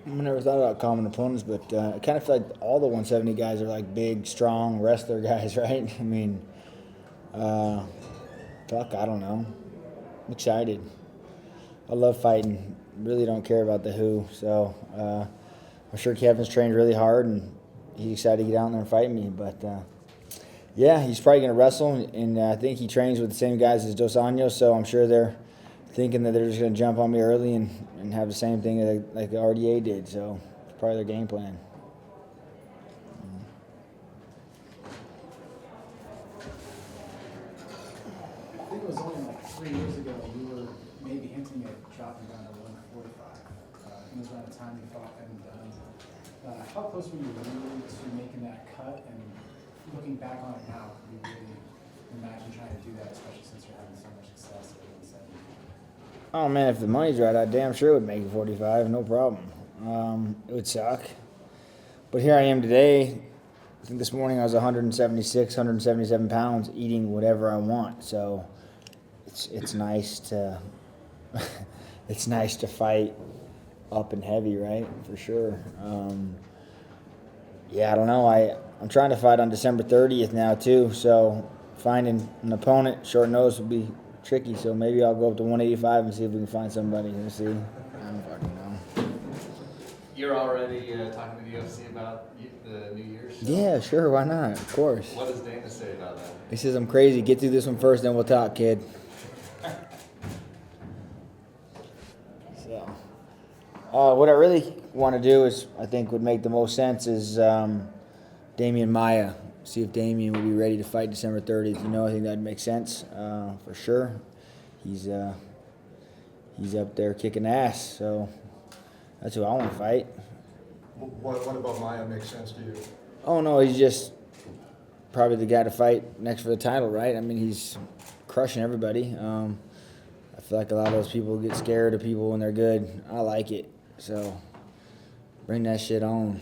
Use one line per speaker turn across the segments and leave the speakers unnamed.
I never thought about common opponents, but I kind of feel like all the 170 guys are like big, strong wrestler guys, right? I mean, uh, fuck, I don't know. I'm excited. I love fighting. Really don't care about the who. So I'm sure Kevin's trained really hard, and he's excited to get out there and fight me. But yeah, he's probably going to wrestle, and I think he trains with the same guys as Dos Anjos, so I'm sure they're thinking that they're just going to jump on me early and have the same thing like the RDA did. So it's probably their game plan.
I think it was only like 3 years ago you were maybe hinting at dropping down to 145. It was around the time you fought and how close were you really to making that cut? And looking back on it now, can you really imagine trying to do that, especially since you're having so much success at 170?
Oh man, if the money's right, I damn sure would make it 45, no problem. It would suck, but here I am today. I think this morning I was 176, 177 pounds, eating whatever I want. So it's nice to it's nice to fight up and heavy, right? For sure. Yeah, I don't know. I'm trying to fight on December 30th now too. So finding an opponent short notice would be tricky. So maybe I'll go up to 185 and see if we can find somebody. We'll see. I don't fucking know.
You're already talking to the UFC about the New Year's show?
Yeah, sure. Why not? Of course.
What does Dana say about that?
He says I'm crazy. Get through this one first, then we'll talk, kid. So, what I really want to do is, I think would make the most sense is Demian Maia. See if Demian will be ready to fight December 30th. I think that'd make sense for sure. He's up there kicking ass, so that's who I want to fight.
What about Maia makes sense to you?
Oh no, he's just probably the guy to fight next for the title, right? I mean, he's crushing everybody. I feel like a lot of those people get scared of people when they're good. I like it, so bring that shit on.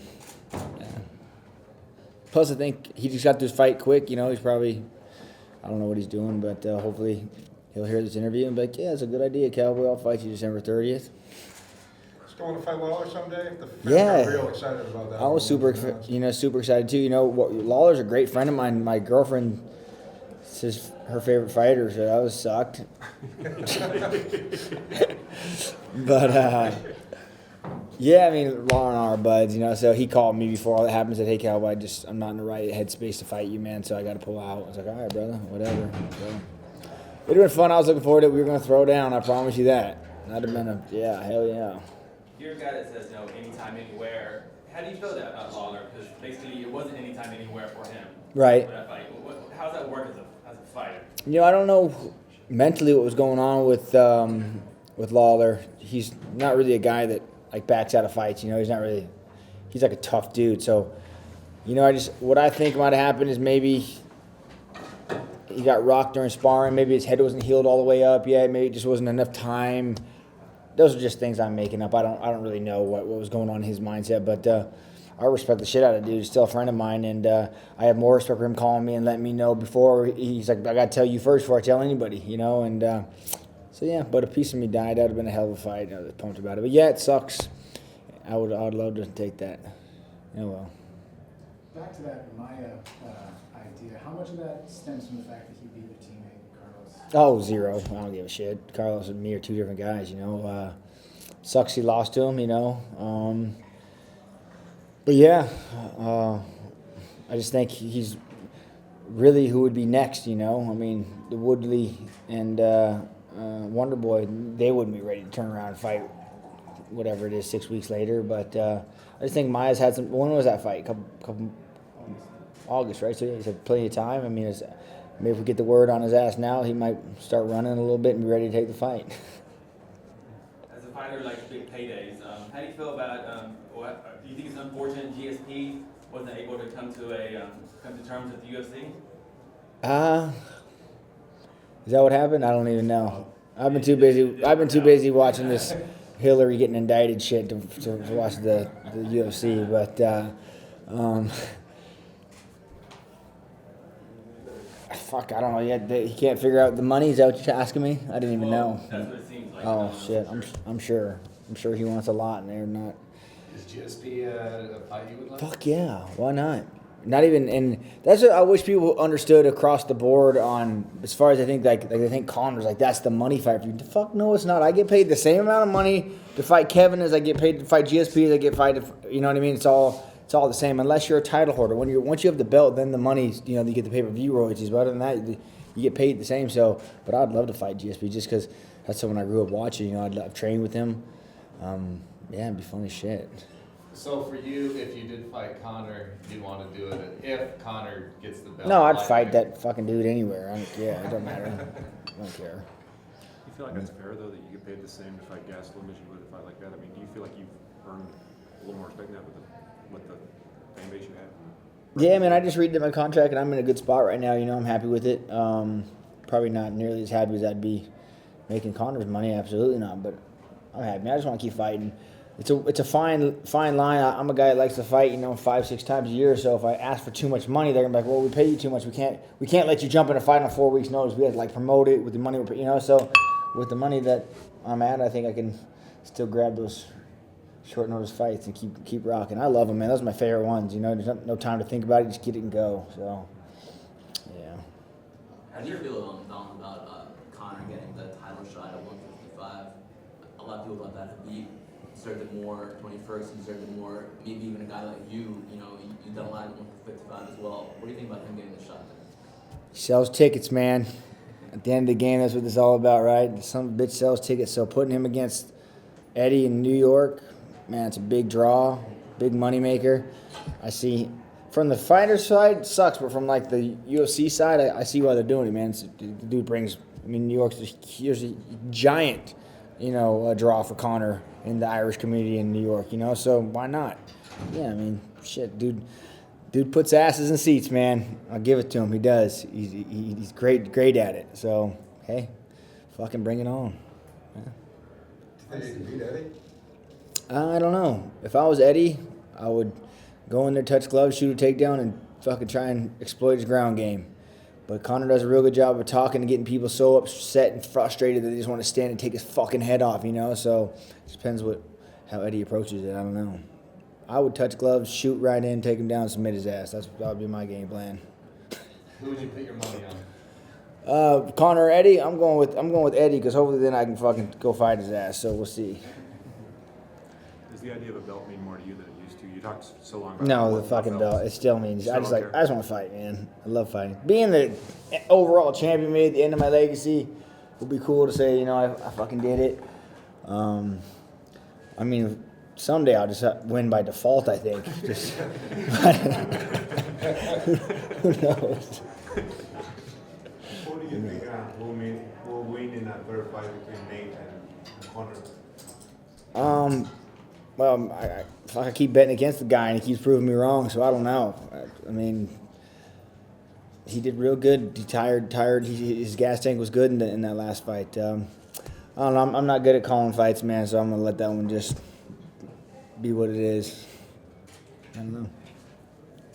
Yeah. Plus, I think he just got this fight quick. He's probably, I don't know what he's doing, but hopefully he'll hear this interview and be like, yeah, it's a good idea, Cowboy. I'll fight you December 30th.
Going to fight Lawler someday? The fans
Yeah,
are real excited about that.
I was super excited too. Lawler's a great friend of mine. My girlfriend says her favorite fighter, so I was sucked. But yeah, I mean, Lawler and I are buds, So he called me before all that happened. Said, "Hey, Cowboy, I'm not in the right headspace to fight you, man. So I got to pull out." I was like, "All right, brother, whatever." So it'd been fun. I was looking forward to it. We were gonna throw down. I promise you that. That'd have been hell yeah.
You're a guy that says no anytime, anywhere. How do you feel that about Lawler? Because basically it wasn't anytime, anywhere for him.
Right.
For that fight. How's that work as a fighter?
I don't know mentally what was going on with Lawler. He's not really a guy that like backs out of fights. He's not really. He's like a tough dude. So, what I think might have happened is maybe he got rocked during sparring. Maybe his head wasn't healed all the way up yet. Maybe it just wasn't enough time. Those are just things I'm making up. I don't really know what was going on in his mindset, but I respect the shit out of the dude. He's still a friend of mine, and I have more respect for him calling me and letting me know before. He's like, I got to tell you first before I tell anybody, and so yeah, but a piece of me died. That would have been a hell of a fight. I was pumped about it. But yeah, it sucks. I'd love to take that. Oh well.
Back to that Maya idea, how much of that stems from the fact that he beat your teammate, Carlos?
Oh, zero. I don't give a shit. Carlos and me are two different guys, Sucks he lost to him, But yeah, I just think he's really who would be next, I mean, the Woodley and Wonder Boy, they wouldn't be ready to turn around and fight whatever it is 6 weeks later. But I just think Maia's had some. When was that fight? Couple August, right? So he's had plenty of time. I mean, maybe if we get the word on his ass now, he might start running a little bit and be ready to take the fight.
As a fighter, like big paydays, how do you feel about? Do you think it's unfortunate GSP wasn't able to come to terms with the UFC?
Is that what happened? I don't even know. I've been too busy watching this Hillary getting indicted shit to watch the UFC. But fuck, I don't know yet. He can't figure out the money. Is that what you're asking me? I didn't even know.
That's what it seems like.
Oh shit, I'm sure. I'm sure he wants a lot, and they're not.
Is GSP a fight you would like?
Fuck yeah, why not? Not even, and that's what I wish people understood across the board on, as far as I think, like they think Connor's like, that's the money fight for you. Fuck no, it's not. I get paid the same amount of money to fight Kevin as I get paid to fight GSP as I get paid to, you know what I mean? It's all the same, unless you're a title holder. Once you have the belt, then the money, you get the pay-per-view royalties, but other than that, you get paid the same. So, but I'd love to fight GSP just because that's someone I grew up watching. I've trained with him. Yeah, it'd be fun as shit.
So for you, if you did fight Connor, you'd want to do it if Connor gets the belt?
No, I'd
like
fight
that.
that fucking dude anywhere. Yeah, it don't matter. I don't care.
You feel like that's fair, though, that you get paid the same to fight Gastelum as you would to fight like that? I mean, do you feel like you've earned a little more respect now with the fan base you have?
Yeah, man, I just read my contract and I'm in a good spot right now. I'm happy with it. Probably not nearly as happy as I'd be making Connor's money. Absolutely not. But I'm happy. I just want to keep fighting. It's a fine line. I'm a guy that likes to fight, 5-6 times a year. So if I ask for too much money, they're gonna be like, well, we pay you too much. We can't let you jump in a fight on 4 weeks' notice. We have to promote it with the money. So with the money that I'm at, I think I can still grab those short notice fights and keep rocking. I love them, man. Those are my favorite ones. There's no time to think about it. Just get it and go. So yeah.
How do you feel, Don, about Conor getting the title shot at 155? A lot of people thought that Habib deserved it more, Tony Ferguson deserved it more, maybe even a guy like you, you've done a lot at 155 as well. What do you think about him getting the shot there?
He sells tickets, man. At the end of the game, that's what this is all about, right? Some bitch sells tickets. So putting him against Eddie in New York, man, it's a big draw, big moneymaker. I see. From the fighter side, it sucks, but from the UFC side, I see why they're doing it, man. The dude brings. New York's here's a giant, draw for Conor in the Irish community in New York, So why not? Yeah, shit, dude puts asses in seats, man. I'll give it to him. He does. He's great at it. So hey, fucking bring it on. Yeah.
Do you think you can beat Eddie?
I don't know. If I was Eddie, I would go in there, touch gloves, shoot a takedown, and fucking try and exploit his ground game. But Conor does a real good job of talking and getting people so upset and frustrated that they just want to stand and take his fucking head off, So it depends how Eddie approaches it. I don't know. I would touch gloves, shoot right in, take him down, submit his ass. That would be my game plan.
Who would you put your money on?
Conor or Eddie? I'm going with Eddie because hopefully then I can fucking go fight his ass. So we'll see.
Does the idea of a belt mean more to you than it used to? You talked so long about
No, the
belts.
fucking belt. It still means
Still
I just
don't care?
I just want to fight, man. I love fighting. Being the overall champion maybe at the end of my legacy would be cool to say, I fucking did it. Someday I'll just win by default, I think. Just who knows?
Who do you think will win in that third fight between Nate and Conor?
Well, I keep betting against the guy and he keeps proving me wrong, so I don't know. He did real good. He tired. His gas tank was good in that last fight. I don't know. I'm not good at calling fights, man, so I'm gonna let that one just be what it is. I don't know.
How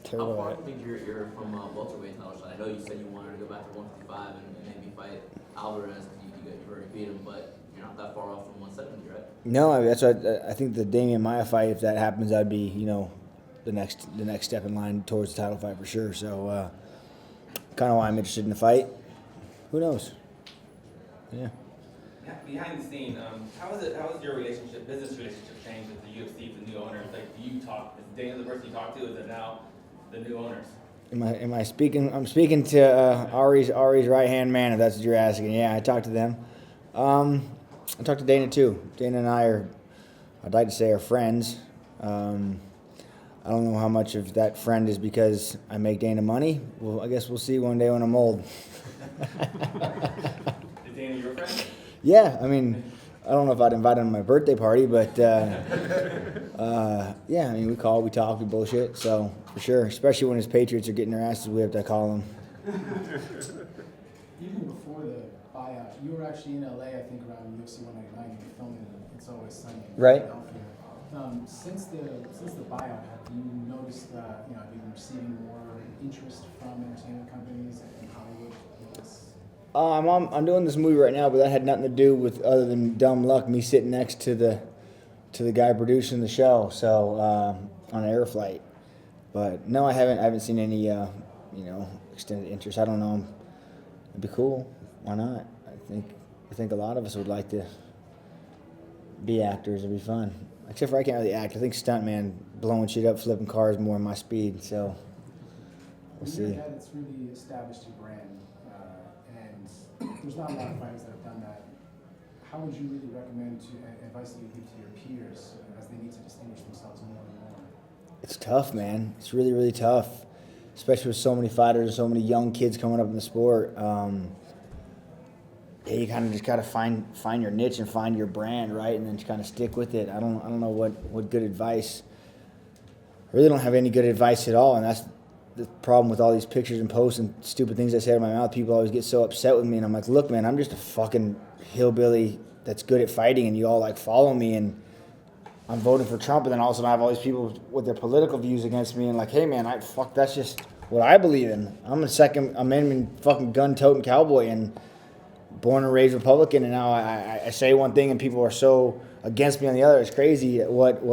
Terrible
far
at
do you think you're from welterweight title shot? I know you said you wanted to go back to 155 and maybe fight Alvarez because you already beat him, but you're not that far off from 170, right?
No, that's what I think the Demian Maia fight. If that happens, I'd be the next step in line towards the title fight for sure. So kind of why I'm interested in the fight. Who knows? Yeah.
Behind the scene, how has your business relationship changed with the UFC, the new owners? Do you talk, is Dana the person you talk to, is it now the new owners?
Am I speaking? I'm speaking to Ari's right hand man. If that's what you're asking. Yeah, I talked to them. I talked to Dana too. Dana and I I'd like to say are friends. I don't know how much of that friend is because I make Dana money. Well, I guess we'll see one day when I'm old.
Is Dana your friend?
Yeah, I don't know if I'd invite him to my birthday party, but yeah, we call, we talk, we bullshit. So for sure, especially when his Patriots are getting their asses whipped, I call him.
Even before the buyout, you were actually in LA, I think, around UFC 199. You were filming it. It's Always Sunny in
Right.
Philadelphia. Since the buyout, have you noticed have you been receiving more interest from entertainment companies in Hollywood?
I'm doing this movie right now, but that had nothing to do with other than dumb luck. Me sitting next to the to the guy producing the show. So on Air Flight, but no, I haven't seen any extended interest. I don't know. It'd be cool. Why not? I think a lot of us would like to be actors. It'd be fun. Except for I can't really act. I think stuntman, blowing shit up, flipping cars more my speed. So we'll
You're a
see.
guy that's really established your brand, and there's not a lot of fighters that have done that. How would you really recommend advice that you give to your peers as they need to distinguish themselves more and more?
It's tough, man. It's really, really tough, especially with so many fighters and so many young kids coming up in the sport. Yeah, you kind of just gotta find your niche and find your brand, right, and then just kind of stick with it. I don't know what good advice. I really don't have any good advice at all, and that's the problem with all these pictures and posts and stupid things I say out of my mouth. People always get so upset with me, and I'm like, look, man, I'm just a fucking hillbilly that's good at fighting, and you all like follow me, and I'm voting for Trump, and then all of a sudden I have all these people with their political views against me, and like, hey, man, that's just what I believe in. I'm a fucking gun-toting cowboy, and born and raised Republican, and now I say one thing and people are so against me on the other. It's crazy what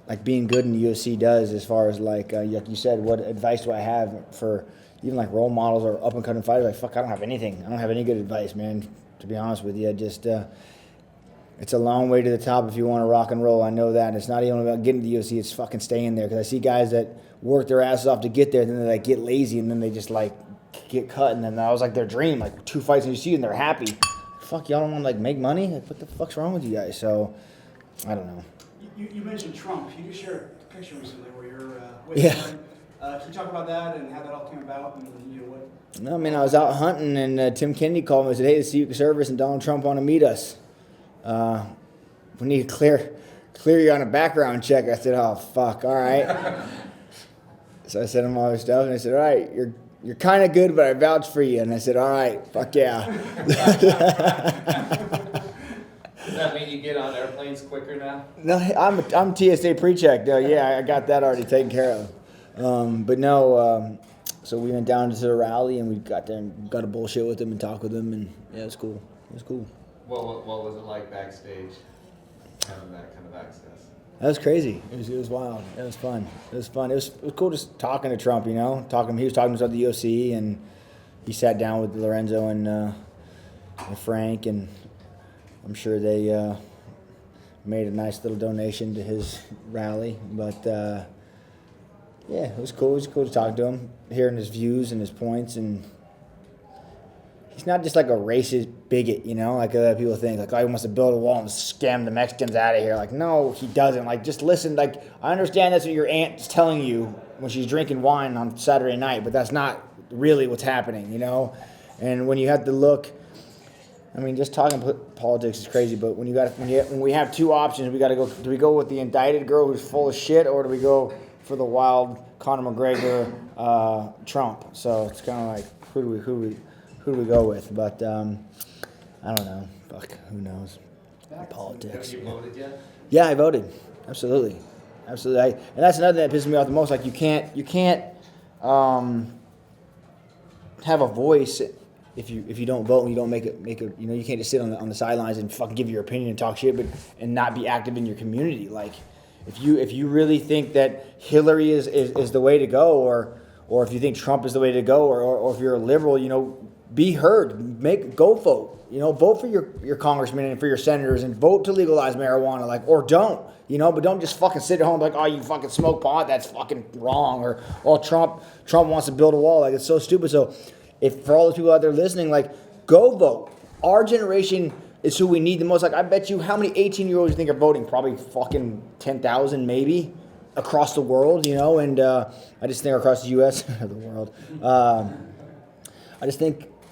like being good in the UFC does as far as like you said, what advice do I have for even like role models or up and coming fighters? Like, fuck, I don't have anything. I don't have any good advice, man, to be honest with you. Just it's a long way to the top if you want to rock and roll. I know that. And it's not even about getting to the UFC, it's fucking staying there, because I see guys that work their asses off to get there, and then they like get lazy, and then they just like get cut, and then that was like their dream, like 2 fights in UFC and they're happy. Fuck, y'all don't want to like make money? Like, what the fuck's wrong with you guys? So I don't know.
You mentioned Trump. You just shared a picture recently where you're with
Yeah.
him. Can you talk about that and how that all came about and what?
No, I mean, I was out hunting, and Tim Kennedy called me and said, hey, the Secret Service and Donald Trump want to meet us. We need to clear you on a background check. I said, oh, fuck, all right. So I said him all this stuff, and I said, all right, you're kind of good, but I vouch for you. And I said, all right, fuck yeah.
Does that mean you get on airplanes quicker now?
No, I'm TSA pre-check though. Yeah, I got that already taken care of. But no, so we went down to the rally, and we got there and got a bullshit with him and talk with him, and yeah, it was cool. It was cool.
What was it like backstage, having that kind of access?
That was crazy. It was wild. It was fun. It was cool just talking to Trump, you know. He was talking about the UFC, and he sat down with Lorenzo and Frank, and I'm sure they made a nice little donation to his rally. But yeah, it was cool. It was cool to talk to him, hearing his views and his points, and he's not just like a racist bigot, you know, like other people think, like, oh, he wants to build a wall and scam the Mexicans out of here. Like, no, he doesn't. Like, just listen. Like, I understand that's what your aunt's telling you when she's drinking wine on Saturday night, but that's not really what's happening, you know? And when you have to look, I mean, just talking politics is crazy, but when we have two options, we got to go, do we go with the indicted girl who's full of shit, or do we go for the wild Conor McGregor, Trump? So it's kind of like, who do we go with? But I don't know. Fuck, who knows? Politics.
Have you voted yet?
Yeah, I voted. Absolutely. And that's another thing that pisses me off the most. Like, you can't have a voice if you don't vote and you don't make it. You know, you can't just sit on the sidelines and fucking give your opinion and talk shit, and not be active in your community. Like, if you really think that Hillary is the way to go, or if you think Trump is the way to go, or if you're a liberal, you know, be heard. Go vote. You know, vote for your congressmen and for your senators, and vote to legalize marijuana, like, or don't. You know, but don't just fucking sit at home like, oh, you fucking smoke pot, that's fucking wrong, or oh, Trump wants to build a wall, like, it's so stupid. So, if for all those people out there listening, like, go vote. Our generation is who we need the most. Like, I bet you, how many 18-year-olds you think are voting? Probably fucking 10,000 maybe across the world. You know, and I just think across the U.S. the world.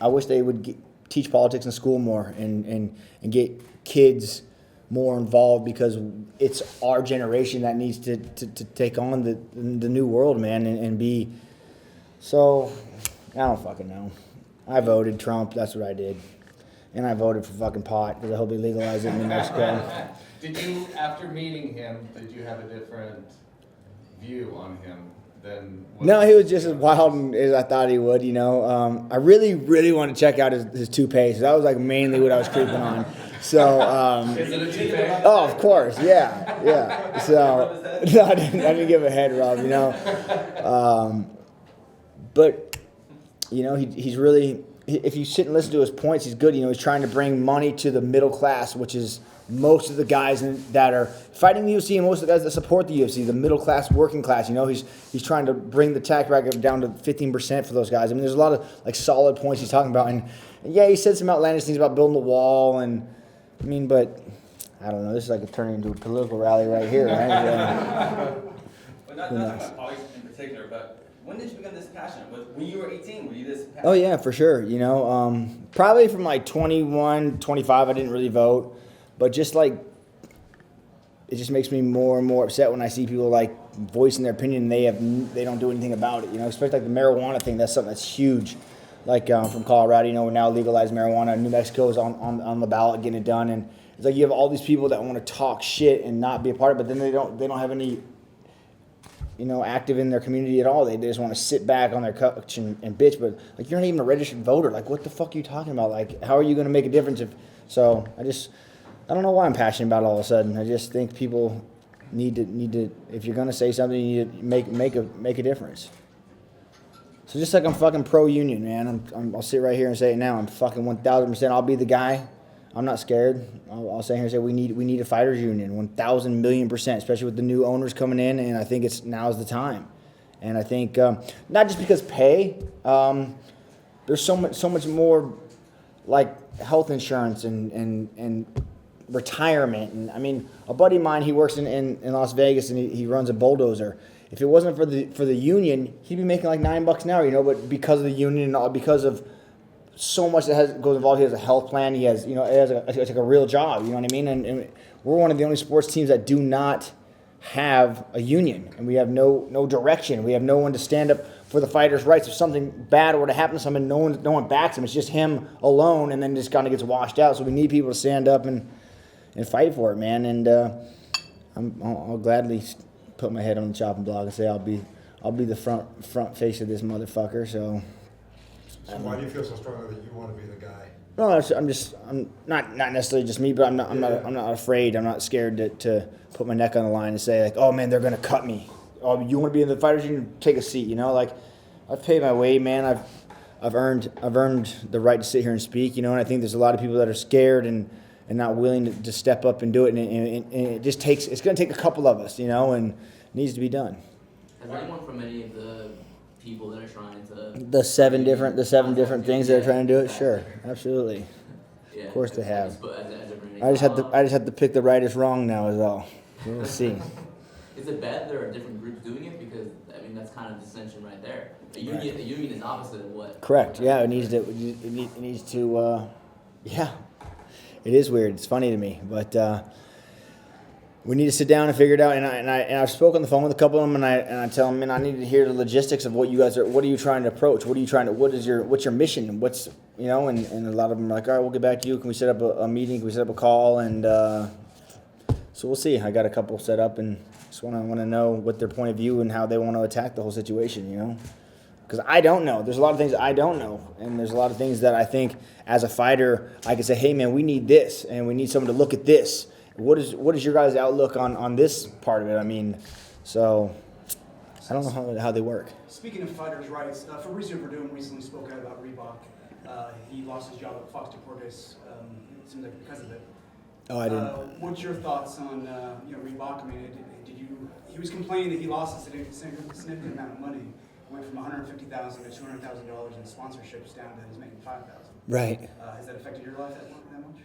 I wish they would teach politics in school more and get kids more involved, because it's our generation that needs to take on the new world, man, and be. So, I don't fucking know. I voted Trump. That's what I did. And I voted for fucking pot, because I hope they legalize it in New Mexico.
Did you, after meeting him, did you have a different view on him then.
No, he was just as wild as I thought he would, you know. I really, really want to check out his toupee. So that was like mainly what I was creeping on. So,
Is it a toupee?
oh, of course, yeah. So, no, I didn't give a head rub, you know. But, you know, he's really, if you sit and listen to his points, he's good. You know, he's trying to bring money to the middle class, which is most of the guys that are fighting the UFC and most of the guys that support the UFC, the middle class, working class. You know, he's trying to bring the tax bracket down to 15% for those guys. I mean, there's a lot of like solid points he's talking about, and yeah, he said some outlandish things about building the wall, and I mean, but I don't know. This is like turning into a political rally right here, right?
But not about politics in particular, but when did you become this passionate? When you were 18, were you this passionate?
Oh yeah, for sure. You know, probably from like 21, 25, I didn't really vote. But just like, it just makes me more and more upset when I see people like voicing their opinion and they don't do anything about it. You know, especially like the marijuana thing. That's something that's huge. Like from Colorado, you know, we're now legalized marijuana. New Mexico is on the ballot getting it done, and it's like you have all these people that want to talk shit and not be a part of it, but then they don't have any, you know, active in their community at all. They just want to sit back on their couch and bitch. But like, you're not even a registered voter. Like, what the fuck are you talking about? Like, how are you going to make a difference if? So I don't know why I'm passionate about it all of a sudden. I just think people need to. If you're gonna say something, you need to make a difference. So just like I'm fucking pro-union, man. I'll sit right here and say it now. I'm fucking 1,000%. I'll be the guy. I'm not scared. I'll sit here and say we need a fighters union, 1,000 million%, especially with the new owners coming in. And I think now's the time. And I think not just because pay. There's so much more, like health insurance and retirement. And I mean, a buddy of mine, he works in Las Vegas and he runs a bulldozer. If it wasn't for the union, he'd be making like $9 an hour, you know, but because of the union and all, because of so much that goes involved, he has a health plan, he has, you know, it's like a real job, you know what I mean? And we're one of the only sports teams that do not have a union, and we have no direction. We have no one to stand up for the fighters' rights. If something bad were to happen to someone, no one backs him. It's just him alone, and then just kind of gets washed out. So we need people to stand up and fight for it, man. And I'll gladly put my head on the chopping block and say I'll be the front face of this motherfucker. So
why do you feel so strongly that you want to be the guy?
No, I'm not necessarily just me, but I'm not afraid. I'm not scared to put my neck on the line and say like, oh man, they're gonna cut me. Oh, you want to be in the fighters union? Take a seat. You know, like I've paid my way, man. I've earned the right to sit here and speak. You know, and I think there's a lot of people that are scared and not willing to step up and do it. And it just takes. It's gonna take a couple of us, you know, and it needs to be done.
Has anyone from any of the people that are trying to
the seven different things that are trying to do it? Sure, absolutely.
Yeah,
of course they have.
as a branding
I just have to pick the rightest wrong now is all. We'll see.
Is it bad there are different groups doing it? Because I mean that's kind of dissension right there. A union is opposite of what.
Correct. Yeah, it needs to. Yeah, it is weird. It's funny to me, but we need to sit down and figure it out. And I've spoken on the phone with a couple of them, and I tell them, man, I need to hear the logistics of what you guys are. What are you trying to approach? What's your mission? What's, you know? And a lot of them are like, all right, we'll get back to you. Can we set up a meeting? Can we set up a call? And so we'll see. I got a couple set up, and just want to know what their point of view and how they want to attack the whole situation. You know, because I don't know. There's a lot of things I don't know, and there's a lot of things that I think as a fighter I can say, hey man, we need this, and we need someone to look at this. What is your guys' outlook on this part of it? I mean, so I don't know how they work.
Speaking of fighters' rights, Fabrizio Verdun recently spoke out about Reebok. He lost his job at Fox Deportes. It seems like because of it.
Oh, I didn't.
What's your thoughts on Reebok? I mean, he was complaining that he lost a significant amount of money. Went from $150,000 to $200,000 in sponsorships down to he's making $5,000.
Right.
Has that affected your life that much?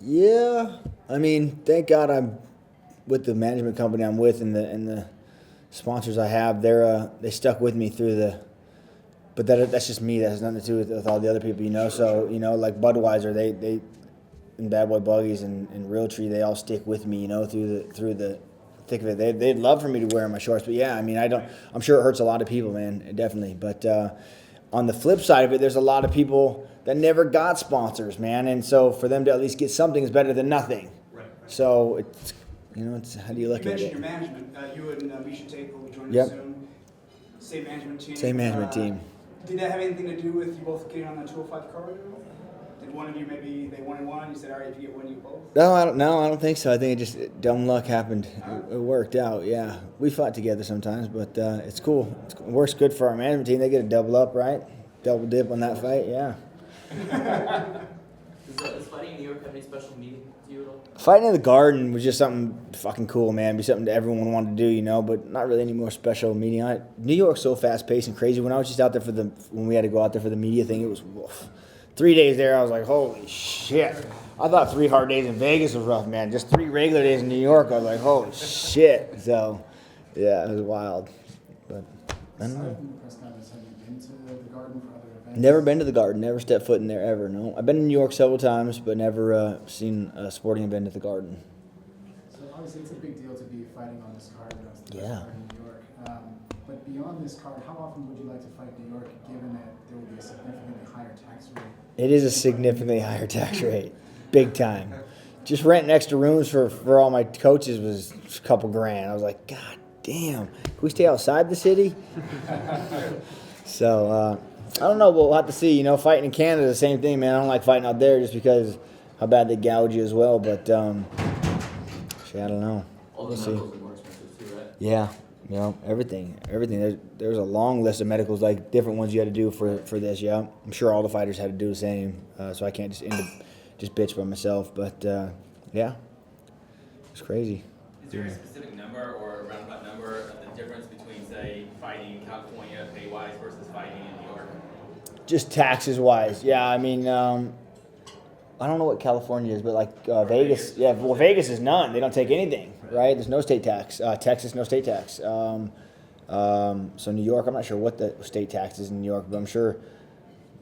Yeah, I mean, thank God I'm with the management company I'm with, and the sponsors I have. They stuck with me through the. But that's just me. That has nothing to do with all the other people, you know. So you know, like Budweiser, they and Bad Boy Buggies and Realtree, they all stick with me, you know, through the thick of it. They'd love for me to wear my shorts, but yeah, I mean, I'm sure it hurts a lot of people, man, definitely. But on the flip side of it, there's a lot of people that never got sponsors, man, and so for them to at least get something is better than nothing.
Right.
So it's, you know, it's how do you look at it?
You mentioned your management. You and Misha Tate will be joining
Yep.
us soon. Same management team.
Same management team.
Did that have anything to do with you both getting on the 205 card? Did one of you maybe they wanted one? You said, all right, if you get one, you both.
No, I don't think so. I think it just dumb luck happened. It worked out. Yeah, we fought together sometimes, but it's cool. It works good for our management team. They get a double up, right? Double dip on that fight. Yeah.
Does fighting in New York have any special meaning to you at all?
Fighting in the Garden was just something fucking cool, man. Be something that everyone wanted to do, you know, but not really any more special meaning on it. New York's so fast paced and crazy. When I was just out there when we had to go out there for the media thing, it was woof. 3 days there, I was like, holy shit. I thought 3 hard days in Vegas was rough, man. Just 3 regular days in New York, I was like, holy shit. So, yeah, it was wild. But I don't know.
Aside from the press conference, have you been to the Garden for other events?
Never been to the Garden. Never stepped foot in there ever. No, I've been in New York several times, but never seen a sporting event at the Garden.
So obviously it's a big deal to be fighting on this card. It's the
Yeah.
best card in New York. But beyond this card, how often would you like to fight New York, given that there will be a significantly higher tax rate?
It is a significantly higher tax rate, big time. Just renting extra rooms for all my coaches was a couple grand. I was like, God damn, can we stay outside the city? So I don't know. We'll have to see. You know, fighting in Canada, the same thing, man. I don't like fighting out there just because how bad they gouge you as well. But shit, I don't know.
All
We'll
the
see.
medicals are more expensive too, right?
Yeah, you know, everything. There's a long list of medicals, like different ones you had to do for this. Yeah, I'm sure all the fighters had to do the same. So I can't just bitch by myself. But yeah, it's crazy.
Is there a specific number or a roundabout number of the difference between, say, fighting in California pay-wise versus fighting in New York?
Just taxes wise, yeah. I mean, I don't know what California is, but like Vegas, yeah. Well, Vegas is none. They don't take anything, right? There's no state tax. Texas, no state tax. So New York, I'm not sure what the state tax is in New York, but I'm sure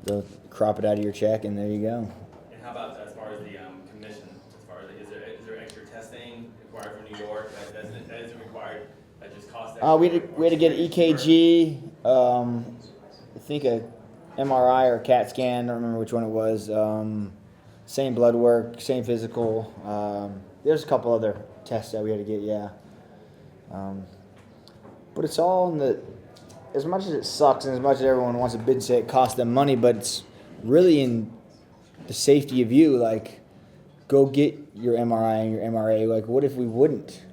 they'll crop it out of your check, and there you go.
And how about as far as the commission? As far as is there extra testing required for New York that isn't required? That just costs.
We had to get an EKG. I think a MRI or a CAT scan. I don't remember which one it was. Same blood work, same physical. There's a couple other tests that we had to get. Yeah. But it's all in the. As much as it sucks, and as much as everyone wants to bitch and say it costs them money, but it's really in the safety of you. Like, go get your MRI and your MRA. Like, what if we wouldn't?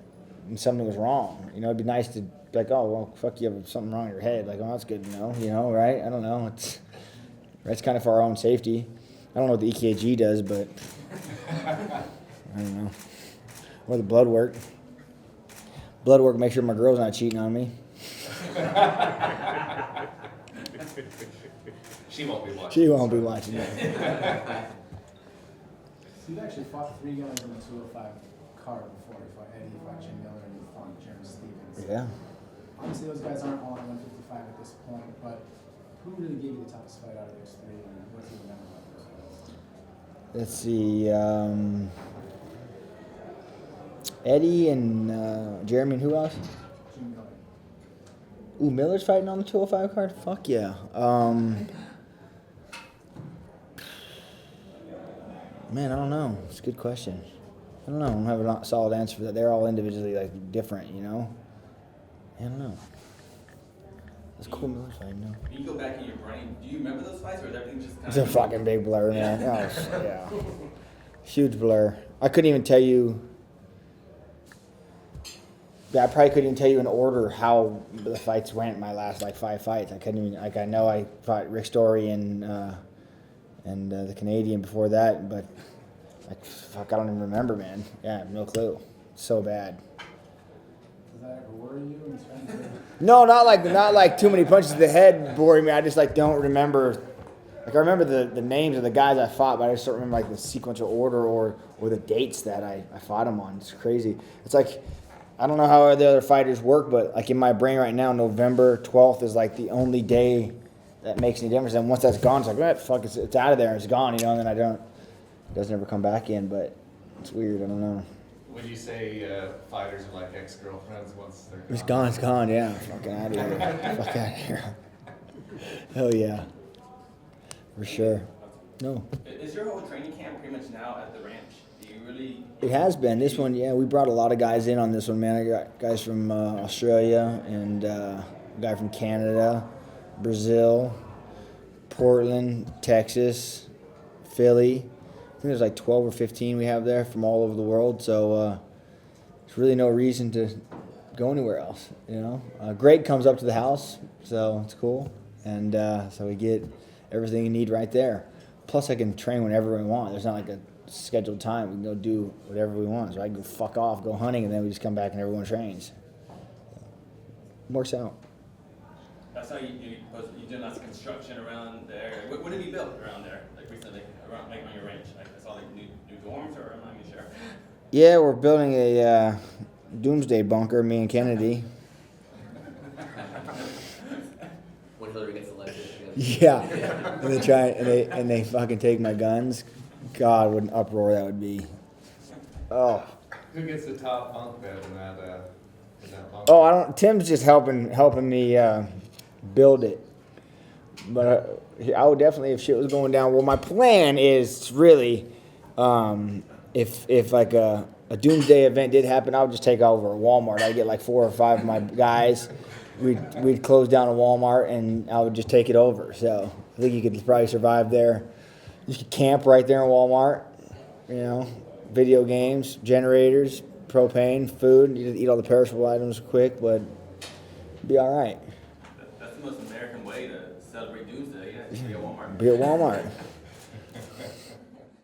And something was wrong. You know, it'd be nice to be like, oh well, fuck, you have something wrong in your head. Like, oh, that's good to know. You know, right? I don't know. It's kind of for our own safety. I don't know what the EKG does, but I don't know. Or the blood work. Blood work, make sure my girl's not cheating on me.
She won't be watching.
She won't be watching that.
So you've actually fought 3 guys on the 205 card before. You fought Eddie, you fought Jim Miller, and you fought Jeremy Stevens.
Yeah.
Obviously, those guys aren't all at 155 at this point, but who really gave you the toughest fight out of those 3, and what do you remember about those guys?
Let's see. Eddie and Jeremy and who else?
Jim Miller.
Ooh, Miller's fighting on the 205 card? Fuck yeah. Man, I don't know. It's a good question. I don't know. I don't have a solid answer for that. They're all individually like different, you know? I don't know. It's cool Miller's fighting, no.
When you go back in your brain, do you remember those fights, or is everything just kind
It's a fucking big blur, man. Oh, yeah. Huge blur. I couldn't even tell you. Yeah, I probably couldn't even tell you in order how the fights went. My last like 5 fights, I couldn't even. Like I know I fought Rick Story and the Canadian before that, but like fuck, I don't even remember, man. Yeah, I have no clue. It's so bad.
Does that ever worry you in terms of?
No, not like too many punches to the head worry me. I just like don't remember. Like I remember the names of the guys I fought, but I just don't remember like the sequential order or the dates that I fought them on. It's crazy. It's like I don't know how the other fighters work, but like in my brain right now, November 12th is like the only day that makes any difference. And once that's gone, it's like, what? Fuck, it's out of there. It's gone, you know. And then it doesn't ever come back in. But it's weird. I don't know.
Would you say fighters are like ex-girlfriends once they're gone?
It's gone. It's gone. Yeah. Fucking out of here. Fuck out of here. Hell yeah. For sure. No.
Is your whole training camp pretty much now at the ranch? Do you really?
It has been. This one, yeah, we brought a lot of guys in on this one, man. I got guys from Australia and a guy from Canada, Brazil, Portland, Texas, Philly. I think there's like 12 or 15 we have there from all over the world. So there's really no reason to go anywhere else. Greg comes up to the house, so it's cool, and so we get everything you need right there. Plus, I can train whenever we want. There's not like a scheduled time. We can go do whatever we want. So I can go fuck off, go hunting, and then we just come back and everyone trains. Works out.
I saw you did lots of construction around there. What have you built around there, like recently, around like on your range? Like, I saw like new dorms, or I'm not even sure.
Yeah, we're building a doomsday bunker, me and Kennedy.
When Hillary gets elected.
Yeah, and they try and they fucking take my guns. God, what an uproar that would be. Oh.
Who gets the top bunk bed in that bunk?
Oh, I don't. Tim's just helping me build it. But I would definitely, if shit was going down. Well, my plan is really, if like a doomsday event did happen, I would just take over a Walmart. I'd get like 4 or 5 of my guys. We'd close down a Walmart and I would just take it over. So I think you could probably survive there. You could camp right there in Walmart. Video games, generators, propane, food. You just eat all the perishable items quick, but be all right.
That's the most American way to celebrate Doomsday. Yeah, just be at Walmart.
Be at Walmart.